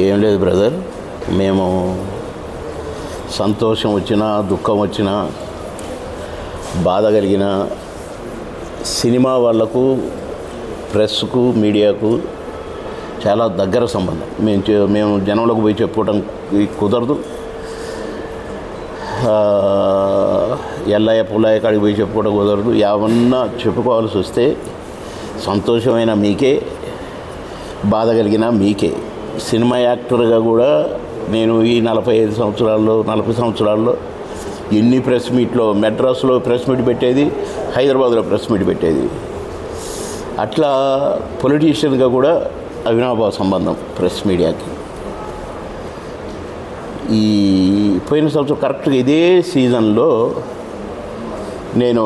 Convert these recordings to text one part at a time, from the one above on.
ఏం లేదు బ్రదర్, మేము సంతోషం వచ్చినా దుఃఖం వచ్చినా బాధ కలిగిన సినిమా వాళ్లకు ప్రెస్కు మీడియాకు చాలా దగ్గర సంబంధం. మేము జనంలోకి పోయి చెప్పుకోవడం కుదరదు. ఎల్లయ్య పుల్లయ్య కాడికి పోయి చెప్పుకోవడం కుదరదు. ఏమన్నా చెప్పుకోవాల్సి వస్తే సంతోషమైన మీకే, బాధ కలిగిన మీకే. సినిమా యాక్టర్గా కూడా నేను ఈ 40 సంవత్సరాల్లో ఎన్ని ప్రెస్ మీట్లో, మెడ్రాస్లో ప్రెస్ మీట్ పెట్టేది, హైదరాబాద్లో ప్రెస్ మీట్ పెట్టేది. అట్లా పొలిటీషియన్గా కూడా అవినాభావ సంబంధం ప్రెస్ మీడియాకి. ఈ పోయిన సంవత్సరం కరెక్ట్గా ఇదే సీజన్లో నేను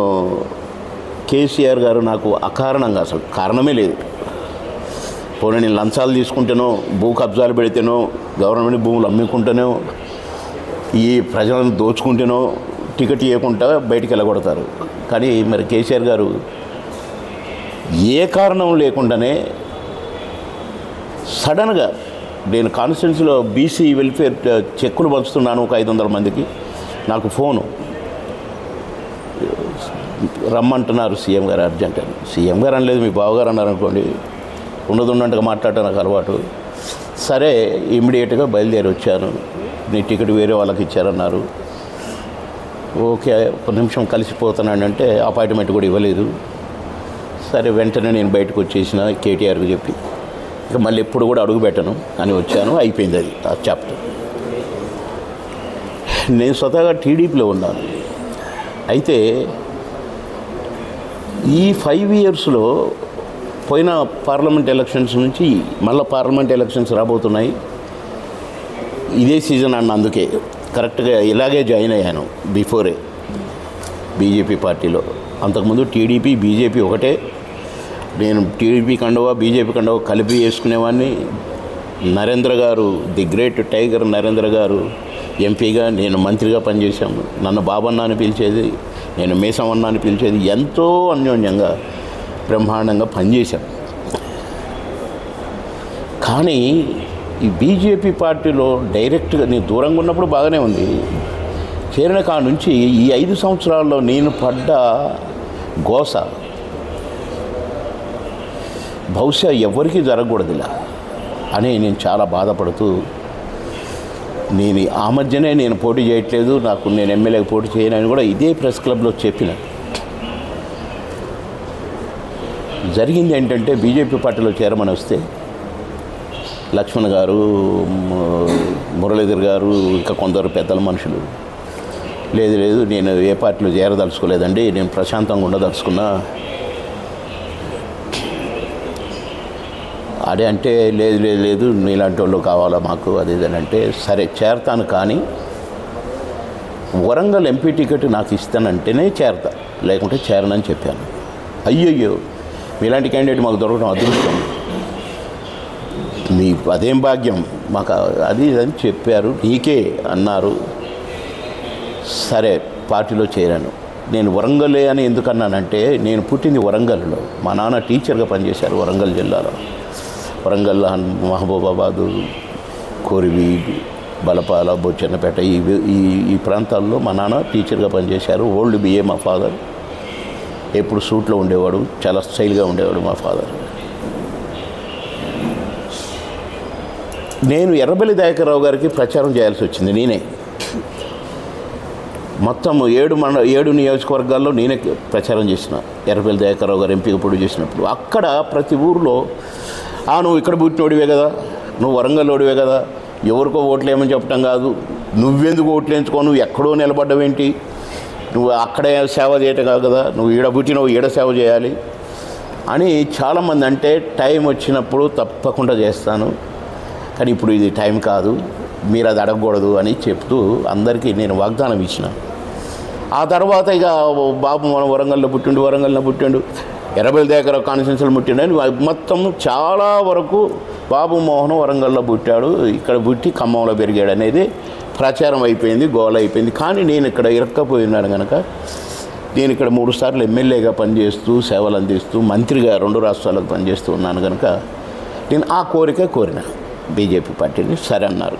కేసీఆర్ గారు నాకు అకారణంగా, అసలు కారణమే లేదు, పోనీ నేను లంచాలు తీసుకుంటానో, భూ కబ్జాలు పెడితేనో, గవర్నమెంట్ భూములు అమ్ముకుంటానో, ఈ ప్రజలను దోచుకుంటేనో టికెట్ ఇవ్వకుండా బయటికి వెళ్ళగొడతారు. కానీ మరి కేసీఆర్ గారు ఏ కారణం లేకుండానే సడన్గా నేను కాన్స్టిట్యున్సీలో బీసీ వెల్ఫేర్ చెక్కులు పంచుతున్నాను ఒక 500 మందికి. నాకు ఫోను రమ్మంటున్నారు సీఎం గారు అర్జెంట్ అని. సీఎం గారు అనలేదు, మీ బావగారు అన్నారు అనుకోండి, ఉన్నట్టుగా మాట్లాడటం నాకు అలవాటు. సరే ఇమ్మీడియట్గా బయలుదేరి వచ్చాను. నీ టికెట్ వేరే వాళ్ళకి ఇచ్చారన్నారు. ఓకే, ఒక నిమిషం కలిసిపోతున్నాను అంటే అపాయింట్మెంట్ కూడా ఇవ్వలేదు. సరే వెంటనే నేను బయటకు వచ్చేసిన కేటీఆర్కి చెప్పి, ఇక మళ్ళీ ఎప్పుడు కూడా అడుగు పెట్టను అని వచ్చాను. అయిపోయింది అది ఆ చాప్టర్. నేను స్వతహాగా టీడీపీలో ఉన్నాను. అయితే ఈ 5 ఇయర్స్లో పోయిన పార్లమెంట్ ఎలక్షన్స్ నుంచి మళ్ళీ పార్లమెంట్ ఎలక్షన్స్ రాబోతున్నాయి. ఇదే సీజన్ అన్న, అందుకే కరెక్ట్గా ఇలాగే జాయిన్ అయ్యాను బిఫోరే బీజేపీ పార్టీలో. అంతకుముందు టీడీపీ బీజేపీ ఒకటే. నేను టీడీపీ కండువా బీజేపీ కండువా కలిపి వేసుకునేవాడిని. నరేంద్ర గారు, ది గ్రేట్ టైగర్ నరేంద్ర గారు ఎంపీగా, నేను మంత్రిగా పనిచేశాము. నన్ను బాబన్న అని పిలిచేది, నేను మేసమన్న అని పిలిచేది. ఎంతో అన్యోన్యంగా బ్రహ్మాండంగా పనిచేశాం. కానీ ఈ బీజేపీ పార్టీలో డైరెక్ట్గా నేను దూరంగా ఉన్నప్పుడు బాగానే ఉంది. చేరిన కాడ నుంచి ఈ 5 సంవత్సరాల్లో నేను పడ్డ గోస బహుశా ఎవరికీ జరగకూడదు ఇలా అని నేను చాలా బాధపడుతూ, ఆ మధ్యనే నేను పోటీ చేయట్లేదు, నేను ఎమ్మెల్యేకి పోటీ చేయనని కూడా ఇదే ప్రెస్ క్లబ్లో చెప్పిన. జరిగింది ఏంటంటే, బీజేపీ పార్టీలో చేరమని వస్తే లక్ష్మణ్ గారు, మురళీధర్ గారు, ఇంకా కొందరు పెద్దల మనుషులు, లేదు నేను ఏ పార్టీలో చేరదలుచుకోలేదండి, నేను ప్రశాంతంగా ఉండదలుచుకున్నా అదే అంటే, లేదు నీలాంటి వాళ్ళు కావాలా మాకు అది ఇదనంటే, సరే చేరతాను, కానీ వరంగల్ ఎంపీ టికెట్ నాకు ఇస్తానంటేనే చేరతా, లేకుంటే చేరనని చెప్పాను. అయ్యయ్యో, మీలాంటి క్యాండిడేట్ మాకు దొరకడం అదృష్టం, మీ అదేం భాగ్యం మాకు అది అని చెప్పారు. నీకే అన్నారు. సరే పార్టీలో చేరాను. నేను వరంగలే అని ఎందుకన్నానంటే, నేను పుట్టింది వరంగల్లో. మా నాన్న టీచర్గా పనిచేశారు వరంగల్ జిల్లాలో. వరంగల్, మహబూబాబాదు, కోరివి, బలపాల, బొచ్చన్నపేట ఈ ప్రాంతాల్లో మా నాన్న టీచర్గా పనిచేశారు. ఓల్డ్ బిఏ మా ఫాదర్. ఎప్పుడు సూట్లో ఉండేవాడు, చాలా స్టైల్గా ఉండేవాడు మా ఫాదర్. నేను ఎర్రబెల్లి దయాకర్రావు గారికి ప్రచారం చేయాల్సి వచ్చింది. నేనే మొత్తం 7 నియోజకవర్గాల్లో నేనే ప్రచారం చేసిన. ఎర్రబెల్లి దయాకర్రావు గారు ఎంపీగా పోటీ చేసినప్పుడు అక్కడ ప్రతి ఊరిలో, నువ్వు ఇక్కడ పుట్టినోడివే కదా, నువ్వు వరంగల్లోడివే కదా, ఎవరికో ఓట్లు ఏమని చెప్పడం కాదు, నువ్వెందుకు ఓట్లు ఎంచుకో, నువ్వు ఎక్కడో నిలబడ్డవేంటి, నువ్వు అక్కడే సేవ చేయటం కాదు కదా, నువ్వు ఈడ పుట్టినవు ఈడ సేవ చేయాలి అని చాలామంది అంటే, టైం వచ్చినప్పుడు తప్పకుండా చేస్తాను, కానీ ఇప్పుడు ఇది టైం కాదు, మీరు అది అడగకూడదు అని చెప్తూ అందరికీ నేను వాగ్దానం ఇచ్చిన. ఆ తర్వాత ఇక బాబు మనం వరంగల్లో పుట్టిండు, ఎర్రబెల్లి దయాకర్రావు కాన్స్టిట్యున్సీలో పుట్టిండు, మొత్తం చాలా వరకు బాబు మోహన్ వరంగల్లో పుట్టాడు, ఇక్కడ పుట్టి ఖమ్మంలో పెరిగాడు అనేది ప్రచారం అయిపోయింది, గోల అయిపోయింది. కానీ నేను ఇక్కడ ఇరక్కపోయినాను కనుక, నేను ఇక్కడ 3 సార్లు ఎమ్మెల్యేగా పనిచేస్తూ సేవలు అందిస్తూ మంత్రిగా 2 రాష్ట్రాలకు పనిచేస్తూ ఉన్నాను కనుక నేను ఆ కోరిన బీజేపీ పార్టీని సరే అన్నారు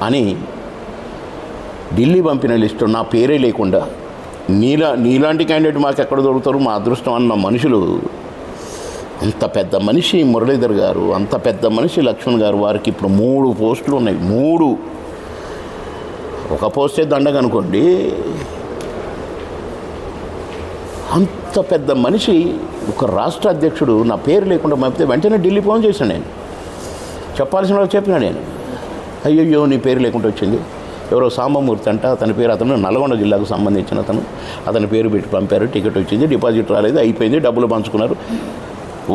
అని ఢిల్లీ పంపిన లిస్టు నా పేరే లేకుండా నీలాంటి క్యాండిడేట్ మాకు ఎక్కడ దొరుకుతారు, మా అదృష్టం అన్న మనుషులు, అంత పెద్ద మనిషి మురళీధర్ గారు, అంత పెద్ద మనిషి లక్ష్మణ్ గారు, వారికి ఇప్పుడు 3 పోస్టులు ఉన్నాయి. 3 ఒక పోస్టే దండగనుకోండి. అంత పెద్ద మనిషి ఒక రాష్ట్ర అధ్యక్షుడు నా పేరు లేకుండా పంపితే వెంటనే ఢిల్లీ ఫోన్ చేశాను. నేను చెప్పాల్సిన వాళ్ళు చెప్పినా నేను, అయ్యయ్యో నీ పేరు లేకుండా వచ్చింది, ఎవరో సాంబమూర్తి అంట అతని పేరు, అతను నల్గొండ జిల్లాకు సంబంధించిన అతని పేరు పెట్టి పంపారు, టికెట్ వచ్చింది, డిపాజిట్ రాలేదు, అయిపోయింది, డబ్బులు పంచుకున్నారు,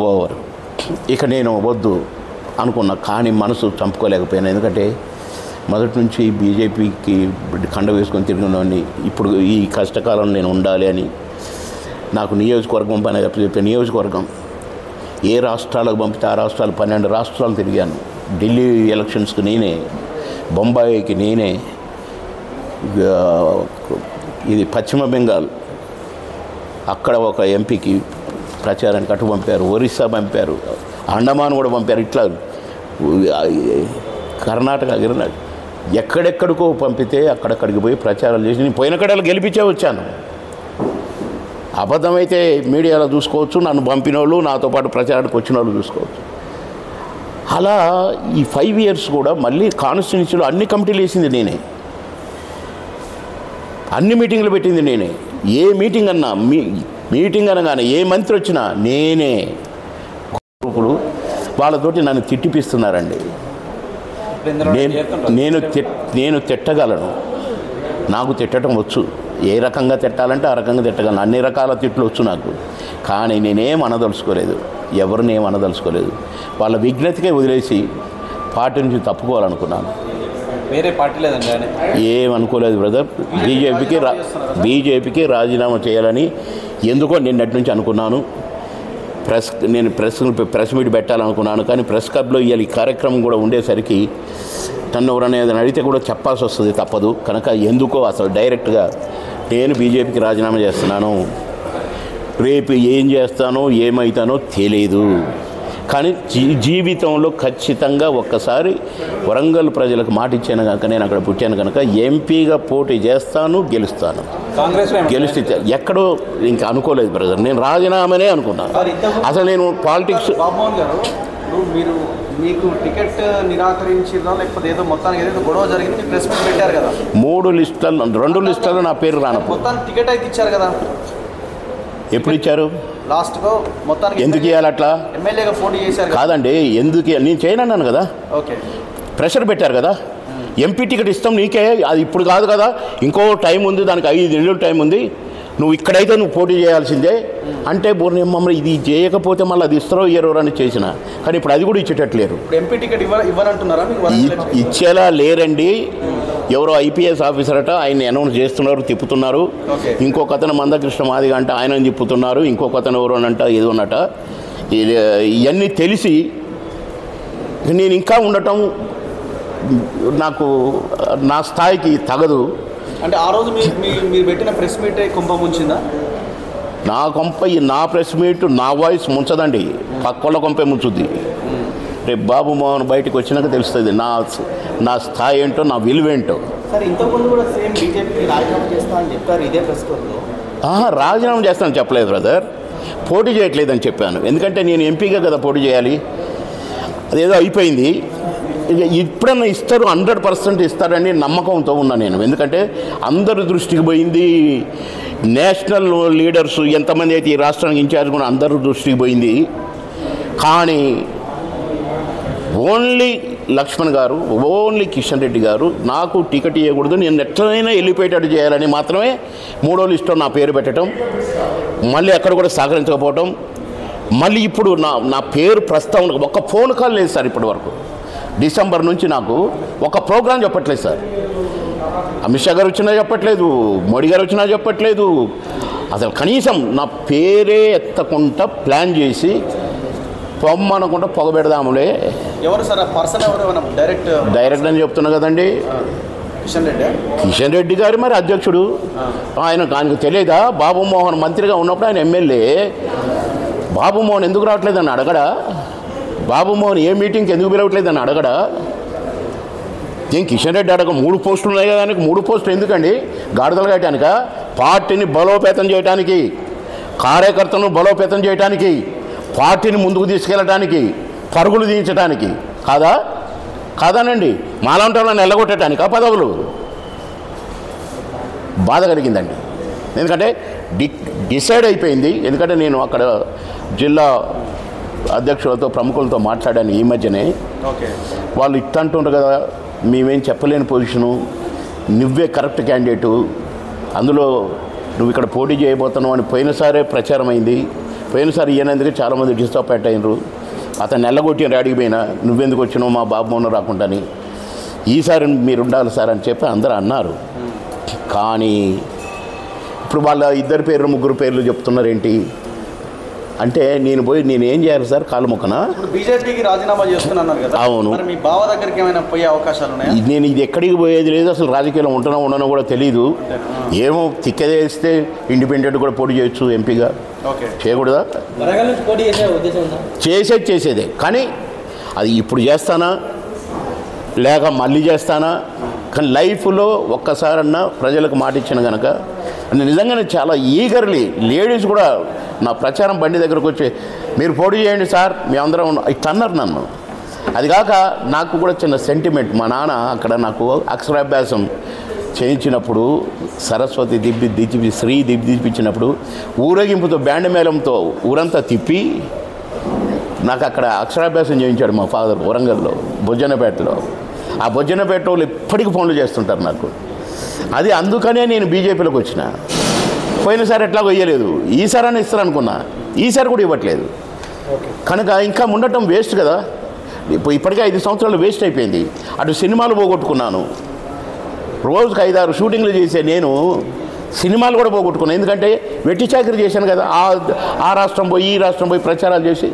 ఓవర్. ఇక నేను వద్దు అనుకున్నా, కానీ మనసు చంపుకోలేకపోయాను. ఎందుకంటే మొదటి నుంచి బీజేపీకి కండ వేసుకొని తిరిగినవాడిని. ఇప్పుడు ఈ కష్టకాలం నేను ఉండాలి అని నాకు నియోజకవర్గం పైన చెప్పే నియోజకవర్గం ఏ రాష్ట్రాలకు పంపితే ఆ రాష్ట్రాలు 12 రాష్ట్రాలు తిరిగాను. ఢిల్లీ ఎలక్షన్స్కి నేనే, బొంబాయికి నేనే, ఇది పశ్చిమ బెంగాల్ అక్కడ ఒక ఎంపీకి ప్రచారానికి అటు పంపారు, ఒరిస్సా పంపారు, అండమాన్ కూడా పంపారు. ఇట్లా కర్ణాటక ఎక్కడెక్కడికో పంపితే అక్కడక్కడికి పోయి ప్రచారాలు చేసి నేను పోయిన కడలు గెలిపించే వచ్చాను. అబద్ధమైతే మీడియాలో చూసుకోవచ్చు, నన్ను పంపిన వాళ్ళు నాతో పాటు ప్రచారానికి వచ్చిన వాళ్ళు చూసుకోవచ్చు. అలా ఈ 5 ఇయర్స్ కూడా మళ్ళీ కాన్స్టిట్యున్సీలో అన్ని కమిటీలు వేసింది నేనే, అన్ని మీటింగ్లు పెట్టింది నేనే. ఏ మీటింగ్ అన్నా మీటింగ్ అనగానే ఏ మంత్రి వచ్చినా నేనే. గ్రూపులు వాళ్ళతోటి నన్ను తిట్టిపిస్తున్నారండి. నేను తిట్టగలను, నాకు తిట్టడం వచ్చు. ఏ రకంగా తిట్టాలంటే ఆ రకంగా తిట్టగలను, అన్ని రకాల తిట్లు వచ్చు నాకు. కానీ నేనేం అనదలుచుకోలేదు, ఎవరిని ఏం అనదలుచుకోలేదు. వాళ్ళ విజ్ఞతకే వదిలేసి పార్టీ నుంచి తప్పుకోవాలనుకున్నాను. వేరే పార్టీ లేదండి, ఏమనుకోలేదు బ్రదర్. బీజేపీకి రాజీనామా చేయాలని ఎందుకో నిన్నటి నుంచి అనుకున్నాను. నేను ప్రెస్ మీట్ పెట్టాలనుకున్నాను, కానీ ప్రెస్ క్లబ్లో ఇవాళ ఈ కార్యక్రమం కూడా ఉండేసరికి తను ఎవరైనా ఏదైనా అడిగితే కూడా చెప్పాల్సి వస్తుంది, తప్పదు. కనుక ఎందుకో అసలు డైరెక్ట్గా నేను బీజేపీకి రాజీనామా చేస్తున్నాను, రేపు ఏం చేస్తానో ఏమవుతానో తెలియదు, కానీ జీవితంలో ఖచ్చితంగా ఒక్కసారి వరంగల్ ప్రజలకు మాట ఇచ్చాను కనుక, నేను అక్కడ పుట్టాను కనుక ఎంపీగా పోటీ చేస్తాను, గెలుస్తాను. గెలిస్తే ఎక్కడో ఇంకా అనుకోలేదు బ్రదర్, నేను రాజీనామానే అనుకున్నాను. అసలు నేను పాలిటిక్స్ మీకు టికెట్ నిరాకరించిందా లేకపోతే ఏదో మొత్తానికి ఏదో గొడవ జరిగింది, ప్రెస్ మీట్ పెట్టారు కదా, 2 లిస్టుల్లో నా పేరు రాను. మొత్తానికి టికెట్ అయితే ఇచ్చారు కదా, ఎప్పుడు ఇచ్చారు? లాస్ట్గా మొత్తానికి ఎందుకు ఇవ్వాలి అట్లా? ఎమ్మెల్యేగా పోటీ చేశారు కాదండి, ఎందుకు నేను చేయనన్నాను కదా, ఓకే ప్రెషర్ పెట్టారు కదా. ఎంపీ టికెట్ ఇస్తాం నీకే, అది ఇప్పుడు కాదు కదా, ఇంకో టైం ఉంది, దానికి 5 నెలలు టైం ఉంది, నువ్వు ఇక్కడైతే నువ్వు పోటీ చేయాల్సిందే అంటే మమ్మల్ని ఇది చేయకపోతే మళ్ళీ అది ఇస్తారో ఇయ్యరో అని చేసిన, కానీ ఇప్పుడు అది కూడా ఇచ్చేటట్లేరు. MP ticket ఇవ్వనంటున్నారా? ఇచ్చేలా లేరండి. ఎవరో ఐపీఎస్ ఆఫీసర్ అట, ఆయన అనౌన్స్ చేస్తున్నారు, తిప్పుతున్నారు. ఇంకొక అతను మందకృష్ణ మాదిగా అంటే ఆయన తిప్పుతున్నారు, ఇంకొక అతను ఎవరు అని అంట ఏదో ఉన్నట. ఇవన్నీ తెలిసి నేను ఇంకా ఉండటం నాకు నా స్థాయికి తగదు. అంటే ఆ రోజు మీరు పెట్టిన ప్రెస్ మీట్ కుంభ ముంచిందా? నా ప్రెస్ మీట్ నా వాయిస్ ముంచదండి, పక్కల కొంపే ముంచుద్ది. రేపు బాబు మోహన్ బయటకు వచ్చినాక తెలుస్తుంది నా స్థాయి ఏంటో, నా విలువేంటో. రాజీనామా చేస్తానని చెప్పలేదు బ్రదర్, పోటీ చేయట్లేదని చెప్పాను. ఎందుకంటే నేను ఎంపీగా కదా పోటీ చేయాలి, అదేదో అయిపోయింది. ఇక ఇప్పుడన్నా ఇస్తారు, 100% ఇస్తారని నమ్మకంతో ఉన్నా నేను. ఎందుకంటే అందరి దృష్టికి పోయింది, నేషనల్ లీడర్స్ ఎంతమంది అయితే ఈ రాష్ట్రానికి ఇన్ఛార్జ్ కూడా అందరి దృష్టికి పోయింది. కానీ ఓన్లీ లక్ష్మణ్ గారు, ఓన్లీ కిషన్ రెడ్డి గారు నాకు టికెట్ ఇవ్వకూడదు, నేను ఎట్లయినా వెళ్ళిపోయేటట్టు చేయాలని మాత్రమే 3వ లిస్టులో నా పేరు పెట్టడం, మళ్ళీ అక్కడ కూడా సహకరించకపోవటం. మళ్ళీ ఇప్పుడు నా పేరు ప్రస్తావన ఒక్క ఫోన్ కాల్ లేదు సార్ ఇప్పటి వరకు. డిసెంబర్ నుంచి నాకు ఒక ప్రోగ్రాం చెప్పట్లేదు సార్. అమిత్ షా గారు వచ్చినా చెప్పట్లేదు, మోడీ గారు వచ్చినా చెప్పట్లేదు. అసలు కనీసం నా పేరే ఎత్తకుండా ప్లాన్ చేసి పొమ్మనకుండా పొగబెడదాములే. ఎవరు సార్ పర్సన్? డైరెక్ట్ అని చెప్తున్నా కదండి, కిషన్ రెడ్డి గారు మరి అధ్యక్షుడు. ఆయనకు తెలియదా? బాబు మోహన్ మంత్రిగా ఉన్నప్పుడు ఆయన ఎమ్మెల్యే. బాబు మోహన్ ఎందుకు రావట్లేదని అడగడా? బాబు మోహన్ ఏ మీటింగ్కి ఎందుకు పిలవట్లేదని అడగడా? నేను కిషన్ రెడ్డి అడగ 3 పోస్టులు ఉన్నాయి కదా, 3 పోస్టులు ఎందుకండి? గాడిదలు కట్టడానిక? పార్టీని బలోపేతం చేయడానికి, కార్యకర్తలను బలోపేతం చేయడానికి, పార్టీని ముందుకు తీసుకెళ్ళడానికి, పరుగులు తీయించడానికి కాదా? కాదానండి. మాలాంటి వాళ్ళని ఎల్లగొట్టడానికి ఆ పదవులు. బాధ కలిగిందండి. ఎందుకంటే డిసైడ్ అయిపోయింది. ఎందుకంటే నేను అక్కడ జిల్లా అధ్యక్షులతో ప్రముఖులతో మాట్లాడాను ఈ మధ్యనే. వాళ్ళు ఇట్లా అంటుంటారు కదా, మేమేం చెప్పలేని పొజిషను, నువ్వే కరెక్ట్ క్యాండిడేటు, అందులో నువ్వు ఇక్కడ పోటీ చేయబోతున్నావు అని పోయినసారే ప్రచారం అయింది. పోయినసారి ఈయనందుకు చాలామంది డిస్టర్బ్ అయినరు. అతను ఎల్లగొట్టిన అడిగిపోయినా నువ్వెందుకు వచ్చినావు మా బాబు మొన్న రాకుండాని, ఈసారి మీరు ఉండాలి సార్ అని చెప్పి అందరూ అన్నారు. కానీ ఇప్పుడు వాళ్ళ 2 పేర్లు 3 పేర్లు చెప్తున్నారు ఏంటి అంటే, నేను ఏం చేయాలి సార్? కాలు మొక్కనా? బీజేపీకి రాజీనామా చేస్తున్నాను కదా. అవును. మీ బావ దగ్గరికి ఏమైనా పోయే అవకాశాలు ఉన్నాయా? నేను ఇది ఎక్కడికి పోయేది లేదు, అసలు రాజకీయాల్లో ఉండనో కూడా తెలియదు. ఏమో తిక్కదేస్తే ఇండిపెండెంట్ కూడా పోటీ చేయొచ్చు ఎంపీగా. చేయకూడదా? చేసేదే. కానీ అది ఇప్పుడు చేస్తానా లేక మళ్ళీ చేస్తానా? కానీ లైఫ్లో ఒక్కసారన్నా ప్రజలకు మాట ఇచ్చిన కనుక నిజంగానే చాలా ఈగర్లీ లేడీస్ కూడా నా ప్రచారం బండి దగ్గరకు వచ్చి మీరు పోటీ చేయండి సార్ మేమందరం ఇట్లా అన్నారు నన్ను. అది కాక నాకు కూడా చిన్న సెంటిమెంట్. మా నాన్న అక్కడ నాకు అక్షరాభ్యాసం చేయించినప్పుడు సరస్వతి శ్రీ దిప్పించినప్పుడు ఊరేగింపుతో బ్యాండ్ మేళంతో ఊరంతా తిప్పి నాకు అక్కడ అక్షరాభ్యాసం చేయించాడు మా ఫాదర్ వరంగల్లో బొజ్జనపేటలో. ఆ బొజ్జనపేట వాళ్ళు ఎప్పటికీ ఫోన్లు చేస్తుంటారు నాకు. అది అందుకనే నేను బీజేపీలోకి వచ్చిన. పోయినసారి ఎట్లాగో ఇవ్వలేదు, ఈసారి అని ఇస్తారనుకున్నా, ఈసారి కూడా ఇవ్వట్లేదు. కనుక ఇంకా ఉండటం వేస్ట్ కదా. ఇప్పటికే 5 సంవత్సరాలు వేస్ట్ అయిపోయింది. అటు సినిమాలు పోగొట్టుకున్నాను, రోజుకి 5-6 షూటింగ్లు చేసే నేను సినిమాలు కూడా పోగొట్టుకున్నాను. ఎందుకంటే వెట్టి చాకరీ చేశాను కదా. ఆ రాష్ట్రం పోయి ఈ రాష్ట్రం పోయి ప్రచారాలు చేసి,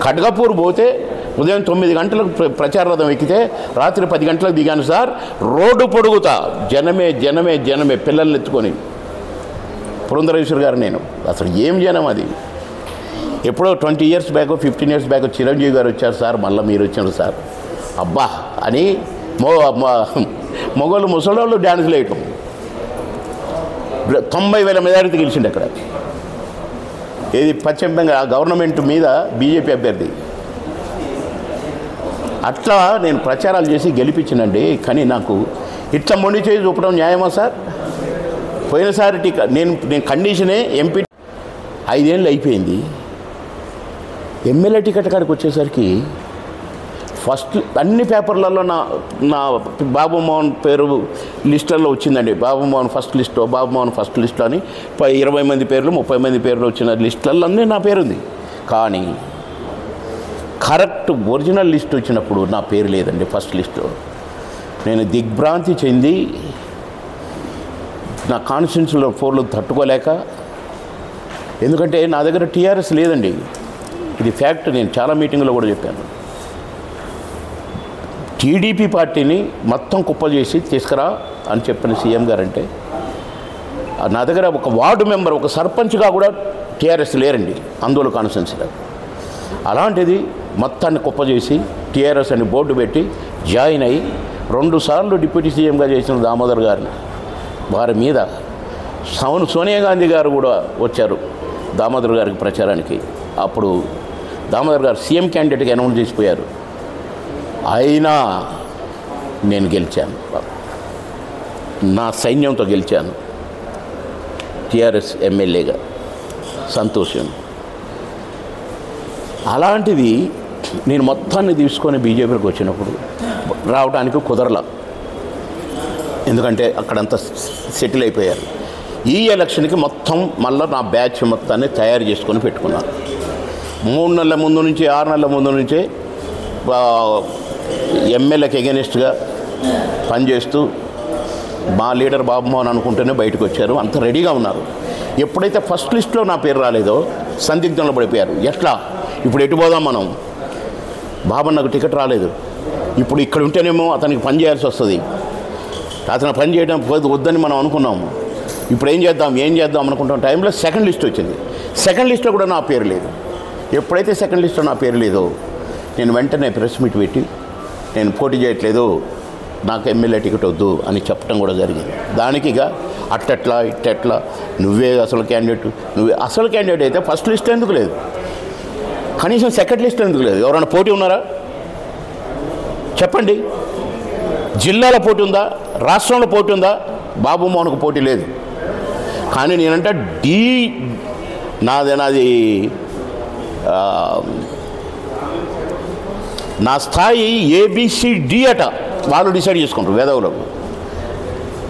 ఖడ్గపూర్ పోతే ఉదయం 9 గంటలకు ప్రచార రథం ఎక్కితే రాత్రి 10 గంటలకు దిగాను సార్. రోడ్డు పొడుగుతా జనమే పిల్లల్ని ఎత్తుకొని. పురంధరేశ్వర్ గారు నేను అసలు ఏం జనం అది. ఎప్పుడో 20 years back 15 years back Chiranjeevi గారు వచ్చారు సార్, మళ్ళీ మీరు వచ్చారు సార్ అబ్బా అని మొగోళ్ళు ముసలోళ్ళు డ్యాన్సులు వేయటం. 90,000 మెజారిటీ గెలిచిండు అక్కడ. ఏది పశ్చిమ బెంగాల్ గవర్నమెంట్ మీద బీజేపీ అభ్యర్థి. అట్లా నేను ప్రచారాలు చేసి గెలిపించినండి. కానీ నాకు ఇట్లా మొండి చేసి చూపడం న్యాయమా సార్? పోయినసారి నేను కండిషనే ఎంపీ 5 ఏళ్ళు అయిపోయింది. ఎమ్మెల్యే టికెట్ కాడికి వచ్చేసరికి ఫస్ట్ అన్ని పేపర్లలో నా బాబు మోహన్ పేరు లిస్టుల్లో వచ్చిందండి. బాబు మోహన్ ఫస్ట్ లిస్టు అని 20 మంది పేర్లు 30 మంది పేర్లు వచ్చిన లిస్టులలో అన్నీ నా పేరుంది. కానీ కరెక్ట్ ఒరిజినల్ లిస్ట్ వచ్చినప్పుడు నా పేరు లేదండి ఫస్ట్ లిస్టులో. నేను దిగ్భ్రాంతి చెంది నా కాన్స్టిట్యూన్సీలో 4లు తట్టుకోలేక, ఎందుకంటే నా దగ్గర టీఆర్ఎస్ లేదండి, ఇది ఫ్యాక్ట్. నేను చాలా మీటింగ్లో కూడా చెప్పాను. టీడీపీ పార్టీని మొత్తం కుప్ప చేసి తీసుకురా అని చెప్పిన సీఎం గారంటే, నా దగ్గర ఒక వార్డు మెంబర్ ఒక సర్పంచ్గా కూడా టీఆర్ఎస్ లేరండి ఆందోళన కాన్స్టిట్యున్సీలో. అలాంటిది మొత్తాన్ని కుప్ప చేసి టీఆర్ఎస్ అని బోర్డు పెట్టి జాయిన్ అయ్యి 2 సార్లు డిప్యూటీ సీఎంగా చేసిన దామోదర్ గారిని, వారి మీద సోనియా గాంధీ గారు కూడా వచ్చారు దామోదర్ గారికి ప్రచారానికి. అప్పుడు దామోదర్ గారు సీఎం క్యాండిడేట్గా అనౌన్స్ చేసిపోయారు. అయినా నేను గెలిచాను, నా సైన్యంతో గెలిచాను టీఆర్ఎస్ ఎమ్మెల్యేగా. సంతోషం. అలాంటిది నేను మొత్తాన్ని తీసుకొని బీజేపీకి వచ్చినప్పుడు రావడానికి కుదరలా, ఎందుకంటే అక్కడంతా సెటిల్ అయిపోయారు. ఈ ఎలక్షన్కి మొత్తం మళ్ళీ నా బ్యాచ్ మొత్తాన్ని తయారు చేసుకొని పెట్టుకున్నాను. 3 నెలల ముందు నుంచి 6 నెలల ముందు నుంచే ఎమ్మెల్యేకి ఎగెనిస్ట్గా పనిచేస్తూ మా లీడర్ బాబు మోహన్ అనుకుంటూనే బయటకు వచ్చారు. అంత రెడీగా ఉన్నారు. ఎప్పుడైతే ఫస్ట్ లిస్ట్లో నా పేరు రాలేదో సందిగ్ధంలో పడిపోయారు. ఎట్లా ఇప్పుడు ఎటు పోదాం మనం? బాబు నాకు టికెట్ రాలేదు, ఇప్పుడు ఇక్కడ ఉంటేనేమో అతనికి పని చేయాల్సి వస్తుంది, అతను పని చేయడం వద్దని మనం అనుకున్నాము. ఇప్పుడు ఏం చేద్దాం అనుకుంటున్న టైంలో సెకండ్ లిస్ట్ వచ్చింది. సెకండ్ లిస్ట్లో కూడా నా పేరు లేదు. ఎప్పుడైతే సెకండ్ లిస్ట్లో నా పేరు లేదో నేను వెంటనే ప్రెస్ మీట్ పెట్టి నేను పోటీ చేయట్లేదు, నాకు ఎమ్మెల్యే టికెట్ వద్దు అని చెప్పడం కూడా జరిగింది. దానికి ఇక అట్టెట్లా ఇట్టెట్లా నువ్వే అసలు క్యాండిడేట్ అయితే ఫస్ట్ లిస్ట్ ఎందుకు లేదు, కనీసం సెకండ్ లిస్ట్ ఎందుకు లేదు? ఎవరైనా పోటీ ఉన్నారా చెప్పండి? జిల్లాలో పోటీ ఉందా, రాష్ట్రంలో పోటీ ఉందా? బాబు మోహన్కు పోటీ లేదు. కానీ నేనంటే నాది నా స్థాయి ఏబిసిడి అట వాళ్ళు డిసైడ్ చేసుకుంటారు వేదవులకు.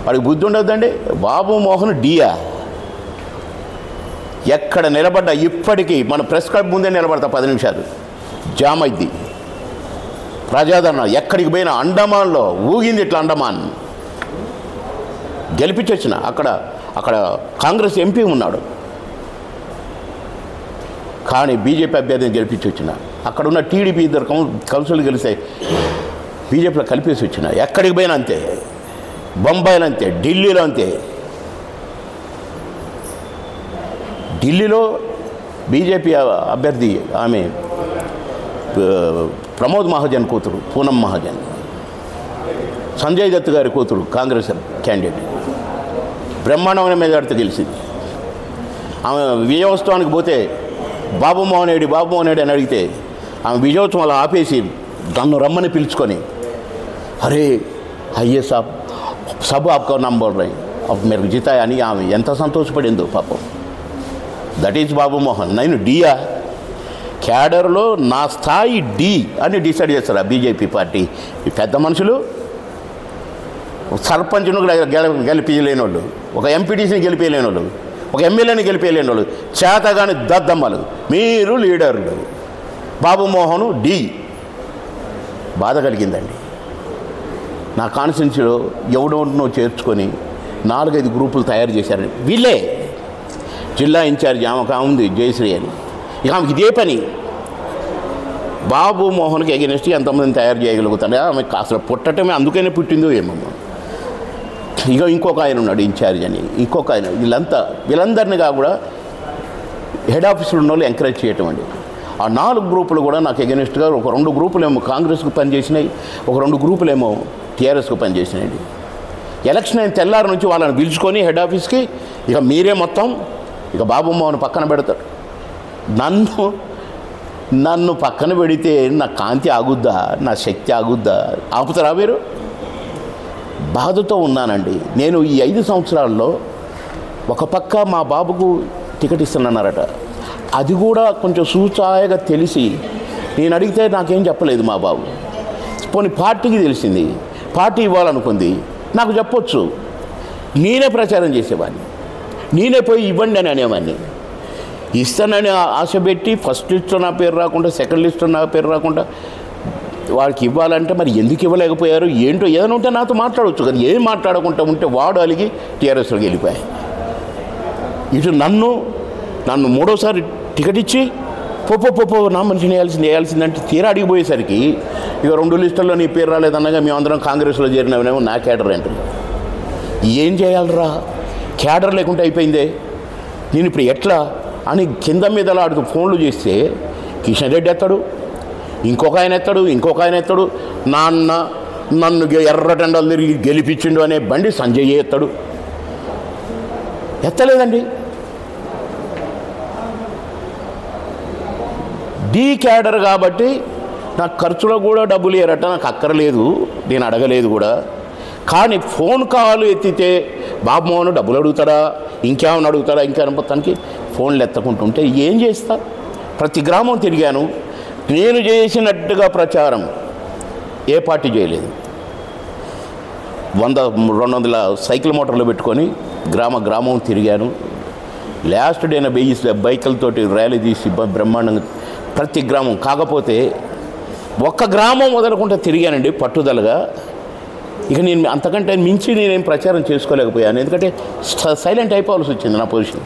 వాడికి బుద్ధి ఉండొద్దండి. బాబు మోహన్ డియా ఎక్కడ నిలబడ్డా ఇప్పటికీ మన ప్రెస్ క్లబ్ ముందే నిలబడతా 10 నిమిషాలు జామ్ అయింది. ప్రజాదరణ ఎక్కడికి పోయినా అండమాన్లో ఊగింది ఇట్లా. అండమాన్ గెలిపించొచ్చిన అక్కడ కాంగ్రెస్ ఎంపీ ఉన్నాడు, కానీ బీజేపీ అభ్యర్థిని గెలిపించి వచ్చిన. అక్కడ ఉన్న టీడీపీ ఇద్దరు కౌన్సిల్ గెలిస్తే బీజేపీలో కలిపేసి వచ్చిన. ఎక్కడికి పోయినా అంతే, బొంబాయిలో అంతే, ఢిల్లీలో అంతే. ఢిల్లీలో బీజేపీ అభ్యర్థి ఆమె ప్రమోద్ మహాజన్ కూతురు పూనం మహాజన్, సంజయ్ దత్ గారి కూతురు కాంగ్రెస్ క్యాండిడేట్, బ్రహ్మాండమైన మెజార్టీతో గెలిచింది. ఆమె విజయోత్సవానికి పోతే బాబు మోహన్ రెడ్డి అని అడిగితే ఆమె విజయోత్సవాలు ఆపేసి నన్ను రమ్మని పిలుచుకొని, అరే అయ్యే సబ్ ఆప్కా నామ్ బోల్ రహే అబ్ మేరకు జితాయా అని ఆమె ఎంత సంతోషపడిందో పాపం. దట్ ఈజ్ బాబు మోహన్. నేను డియా క్యాడర్లో నా స్థాయి డి అని డిసైడ్ చేస్తారు బీజేపీ పార్టీ. ఈ పెద్ద మనుషులు సర్పంచ్ను గెలిపించలేని వాళ్ళు, ఒక ఎంపీటీసీని గెలిపేయలేని వాళ్ళు, ఒక ఎమ్మెల్యేని గెలిపేయలేని వాళ్ళు, చేతగాని దద్దమ్మలు. మీరు లీడర్లు. బాబు మోహన్ డి. బాధ కలిగిందండి. నా కాన్స్టిట్యున్సీలో ఎవడో చేర్చుకొని 4-5 గ్రూపులు తయారు చేశారని. వీళ్ళే జిల్లా ఇన్ఛార్జ్ ఆమె ఉంది జయశ్రీ అని. ఇక ఆమెకి ఇదే పని. బాబు మోహన్కి ఎగెనిస్ట్ ఎంతమందిని తయారు చేయగలుగుతాడు. ఆమెకు అసలు పుట్టటమే అందుకనే పుట్టిందో ఏమమ్మా. ఇక ఇంకొక ఆయన ఉన్నాడు ఇన్ఛార్జ్ అని, ఇంకొక ఆయన. వీళ్ళందరినీ కూడా హెడ్ ఆఫీసులో ఉన్న వాళ్ళు ఎంకరేజ్ చేయటం అండి. ఆ 4 గ్రూపులు కూడా నాకు ఎగెనిస్ట్గా, ఒక 2 గ్రూపులేమో కాంగ్రెస్కు పనిచేసినాయి, ఒక 2 గ్రూపులేమో టీఆర్ఎస్కు పనిచేసినాయండి. ఎలక్షన్ అయిన తెల్లారి నుంచి వాళ్ళని పిలుచుకొని హెడ్ ఆఫీస్కి, ఇక మీరే మొత్తం, ఇక బాబు మోహన్ పక్కన పెడతాడు. నన్ను పక్కన పెడితే నా కాంతి ఆగుద్దా, నా శక్తి ఆగుద్దా? ఆపుతారా మీరు? బాధతో ఉన్నానండి నేను. ఈ 5 సంవత్సరాల్లో ఒక పక్క మా బాబుకు టికెట్ ఇస్తున్నారట, అది కూడా కొంచెం సూచాయగా తెలిసి నేను అడిగితే నాకేం చెప్పలేదు మా బాబు. పోనీ పార్టీకి తెలిసింది, పార్టీ ఇవ్వాలనుకుంది, నాకు చెప్పొచ్చు. నేనే ప్రచారం చేసేవాడిని, నేనే పోయి ఇవ్వండి అని అనేవాడిని. ఇస్తానని ఆశ పెట్టి ఫస్ట్ లిస్ట్లో నా పేరు రాకుండా, సెకండ్ లిస్ట్లో నా పేరు రాకుండా వాడికి ఇవ్వాలంటే మరి ఎందుకు ఇవ్వలేకపోయారు ఏంటో? ఏదైనా ఉంటే నాతో మాట్లాడవచ్చు కదా. ఏం మాట్లాడకుండా ఉంటే వాడు అలిగి టీఆర్ఎస్లోకి వెళ్ళిపోయాయి. ఇటు నన్ను 3వసారి టికెట్ ఇచ్చి పో నా మనిషిని వేయాల్సిందంటే తీరా అడిగిపోయేసరికి ఇక 2 లిస్టుల్లో నీ పేరు రాలేదన్నగా మేమందరం కాంగ్రెస్లో చేరినవేమో నా క్యాడర్ అంటారు. ఏం చేయాలరా? క్యాడర్ లేకుంటే అయిపోయిందే. నేను ఇప్పుడు ఎట్లా అని కింద మీద ఆడుతూ ఫోన్లు చేస్తే కిషన్ రెడ్డి ఎత్తాడు, ఇంకొక ఆయన ఎత్తాడు, నన్ను ఎర్రటెండలు తిరిగి గెలిపించిండు అనే బండి సంజయ్ ఎత్తాడు. ఎత్తలేదండి. డి క్యాడర్ కాబట్టి నాకు ఖర్చులో కూడా డబ్బులు ఇయ్యరట, నాకు అక్కర్లేదు, నేను అడగలేదు కూడా. కానీ ఫోన్ కాల్ ఎత్తితే బాబు మోహన్ డబ్బులు అడుగుతాడా, ఇంకేమైనా అడుగుతాడా, మొత్తానికి ఫోన్లు ఎత్తకుంటుంటే ఏం చేస్తా? ప్రతి గ్రామం తిరిగాను. నేను చేసినట్టుగా ప్రచారం ఏ పార్టీ చేయలేదు. 100-200 సైకిల్ మోటార్లు పెట్టుకొని గ్రామం తిరిగాను. లాస్ట్ డేన 1000 బైకులతోటి ర్యాలీ తీసి బ్రహ్మాండంగా ప్రతి గ్రామం. కాకపోతే ఒక్క గ్రామం వదలకుండా తిరిగానండి పట్టుదలగా. ఇక నేను అంతకంటే మించి నేనేం ప్రచారం చేసుకోలేకపోయాను, ఎందుకంటే సైలెంట్ అయిపోవాల్సి వచ్చింది నా పొజిషన్.